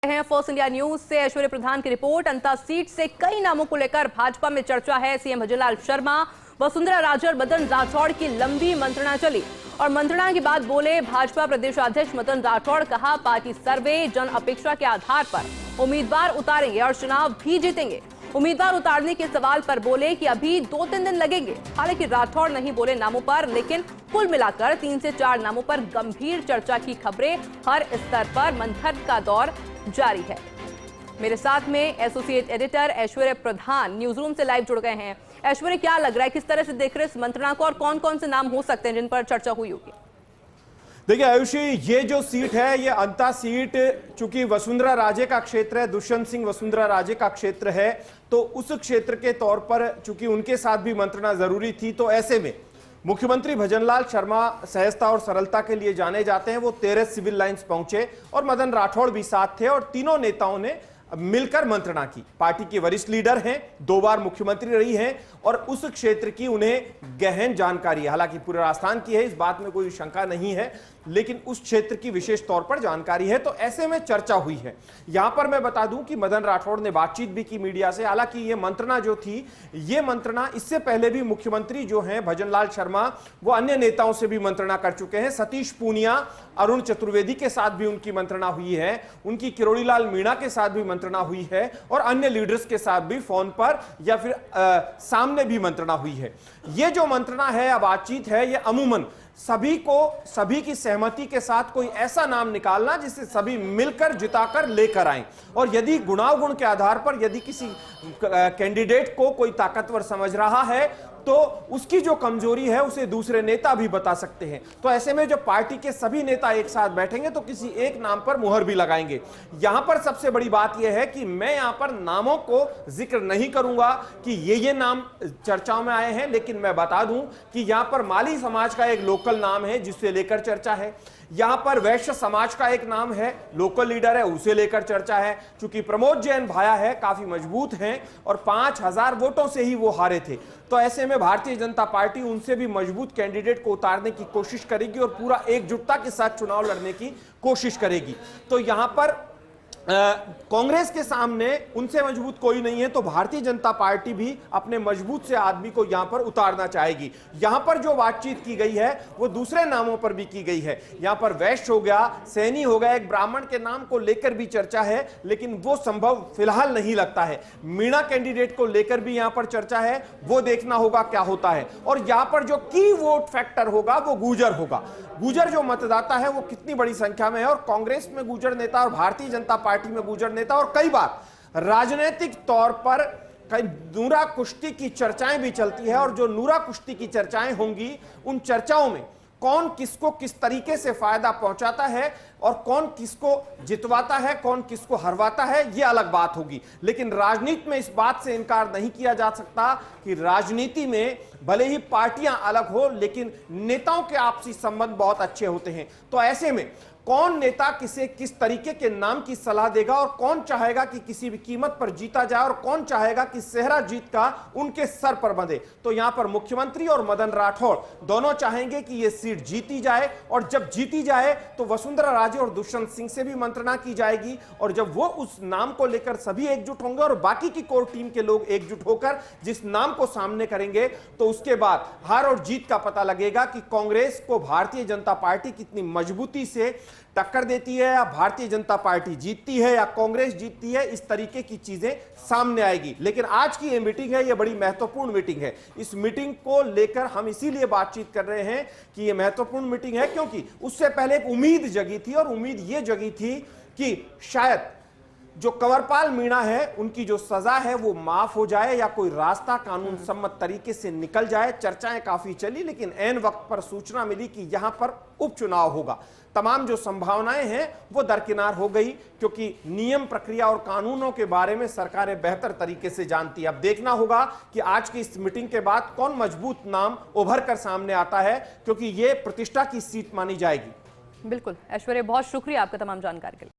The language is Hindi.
हैं फर्स्ट इंडिया न्यूज से ऐश्वर्य प्रधान की रिपोर्ट। अंता सीट से कई नामों को लेकर भाजपा में चर्चा है। सीएम भजनलाल शर्मा, वसुंधरा राजे और मदन राठौड़ की लंबी मंत्रणा चली और मंत्रणा के बाद बोले भाजपा प्रदेशाध्यक्ष मदन राठौड़, कहा पार्टी सर्वे जन अपेक्षा के आधार पर उम्मीदवार उतारेंगे और चुनाव भी जीतेंगे। उम्मीदवार उतारने के सवाल पर बोले कि अभी 2-3 दिन लगेंगे। हालांकि राठौड़ नहीं बोले नामों पर, लेकिन कुल मिलाकर 3 से 4 नामों पर गंभीर चर्चा की खबरें हर स्तर पर मंथन का दौर जारी है। मेरे साथ में एसोसिएट एडिटर ऐश्वर्य प्रधान न्यूज रूम से लाइव जुड़ गए हैं। ऐश्वर्य, क्या लग रहा है, किस तरह से देख रहे हैं इस मंत्रणा को और कौन कौन से नाम हो सकते हैं जिन पर चर्चा हुई होगी? देखिए आयुषी, ये जो सीट है ये अंता सीट चूंकि वसुंधरा राजे का क्षेत्र है, दुष्यंत सिंह वसुंधरा राजे का क्षेत्र है, तो उस क्षेत्र के तौर पर चूंकि उनके साथ भी मंत्रणा जरूरी थी, तो ऐसे में मुख्यमंत्री भजनलाल शर्मा सहजता और सरलता के लिए जाने जाते हैं। वो 13 सिविल लाइंस पहुंचे और मदन राठौड़ भी साथ थे और तीनों नेताओं ने मिलकर मंत्रणा की। पार्टी के वरिष्ठ लीडर हैं, 2 बार मुख्यमंत्री रही हैं और उस क्षेत्र की उन्हें गहन जानकारी है। हालांकि पूरे राजस्थान की है, इस बात में कोई शंका नहीं है, लेकिन उस क्षेत्र की विशेष तौर पर जानकारी है, तो ऐसे में चर्चा हुई है। यहां पर मैं बता दूं कि मदन राठौड़ ने बातचीत भी की मीडिया से। हालांकि ये मंत्रणा जो थी, ये मंत्रणा इससे पहले भी मुख्यमंत्री जो हैं भजनलाल शर्मा, वो अन्य नेताओं से भी मंत्रणा कर चुके हैं। सतीश पूनिया, अरुण चतुर्वेदी के साथ भी उनकी मंत्रणा हुई है, उनकी किरोड़ीलाल मीणा के साथ भी मंत्रणा हुई है और अन्य लीडर्स के साथ भी फोन पर या फिर सामने भी मंत्रणा हुई है। ये जो मंत्रणा है या बातचीत है, ये अमूमन सभी की सहमति के साथ कोई ऐसा नाम निकालना जिसे सभी मिलकर जिताकर लेकर आए, और यदि गुणावगुण के आधार पर यदि किसी कैंडिडेट को कोई ताकतवर समझ रहा है तो उसकी जो कमजोरी है उसे दूसरे नेता भी बता सकते हैं। तो ऐसे में जो पार्टी के सभी नेता एक साथ बैठेंगे तो किसी एक नाम पर मुहर भी लगाएंगे। यहां पर सबसे बड़ी बात यह है कि मैं यहां पर नामों को जिक्र नहीं करूंगा कि ये नाम चर्चाओं में आए हैं, लेकिन मैं बता दूं कि यहां पर माली समाज का एक लोकल नाम है जिससे लेकर चर्चा है। यहां पर वैश्य समाज का एक नाम है, लोकल लीडर है, उसे लेकर चर्चा है। चूंकि प्रमोद जैन भाया है, काफी मजबूत हैं और 5000 वोटों से ही वो हारे थे, तो ऐसे में भारतीय जनता पार्टी उनसे भी मजबूत कैंडिडेट को उतारने की कोशिश करेगी और पूरा एकजुटता के साथ चुनाव लड़ने की कोशिश करेगी। तो यहां पर कांग्रेस के सामने उनसे मजबूत कोई नहीं है, तो भारतीय जनता पार्टी भी अपने मजबूत से आदमी को यहां पर उतारना चाहेगी। यहां पर जो बातचीत की गई है वो दूसरे नामों पर भी की गई है। यहां पर वैश्य हो गया, सैनी हो गया, एक ब्राह्मण के नाम को लेकर भी चर्चा है, लेकिन वो संभव फिलहाल नहीं लगता है। मीणा कैंडिडेट को लेकर भी यहां पर चर्चा है, वो देखना होगा क्या होता है। और यहां पर जो की वोट फैक्टर होगा वो गुर्जर होगा। गुर्जर जो मतदाता है वो कितनी बड़ी संख्या में है, और कांग्रेस में गुर्जर नेता और भारतीय जनता पार्टी में गुर्जर नेता और कई बार राजनीतिक तौर पर कई नूरा कुश्ती की चर्चाएं भी चलती है, और जो नूरा कुश्ती की चर्चाएं होंगी उन चर्चाओं में कौन किसको किस तरीके से फायदा पहुंचाता है और कौन किसको जितवाता है, कौन किसको हरवाता है, यह अलग बात होगी। लेकिन राजनीति में इस बात से इनकार नहीं किया जा सकता कि राजनीति में भले ही पार्टियां अलग हो, लेकिन नेताओं के आपसी संबंध बहुत अच्छे होते हैं। तो ऐसे में कौन नेता किसे किस तरीके के नाम की सलाह देगा और कौन चाहेगा कि किसी भी कीमत पर जीता जाए और कौन चाहेगा कि सेहरा जीत का उनके सर पर बंधे, तो यहां पर मुख्यमंत्री और मदन राठौड़ दोनों चाहेंगे कि यह सीट जीती जाए, और जब जीती जाए तो वसुंधरा राजे और दुष्यंत सिंह से भी मंत्रणा की जाएगी, और जब वो उस नाम को लेकर सभी एकजुट होंगे और बाकी की कोर टीम के लोग एकजुट होकर जिस नाम को सामने करेंगे, तो उसके बाद हार और जीत का पता लगेगा कि कांग्रेस को भारतीय जनता पार्टी कितनी मजबूती से टक्कर देती है, या भारतीय जनता पार्टी जीतती है या कांग्रेस जीतती है। इस तरीके की चीजें सामने आएगी। लेकिन आज की ये मीटिंग है, ये बड़ी महत्वपूर्ण मीटिंग है। इस मीटिंग को लेकर हम इसीलिए बातचीत कर रहे हैं कि ये महत्वपूर्ण मीटिंग है, क्योंकि उससे पहले एक उम्मीद जगी थी, और उम्मीद ये जगी थी कि शायद जो कंवरपाल मीणा है उनकी जो सजा है वो माफ हो जाए या कोई रास्ता कानून सम्मत तरीके से निकल जाए। चर्चाएं काफी चली, लेकिन ऐन वक्त पर सूचना मिली कि यहां पर उपचुनाव होगा। तमाम जो संभावनाएं हैं वो दरकिनार हो गई, क्योंकि नियम, प्रक्रिया और कानूनों के बारे में सरकारें बेहतर तरीके से जानती है। अब देखना होगा कि आज की इस मीटिंग के बाद कौन मजबूत नाम उभर कर सामने आता है, क्योंकि ये प्रतिष्ठा की सीट मानी जाएगी। बिल्कुल ऐश्वर्य, बहुत शुक्रिया आपका तमाम जानकारी के लिए।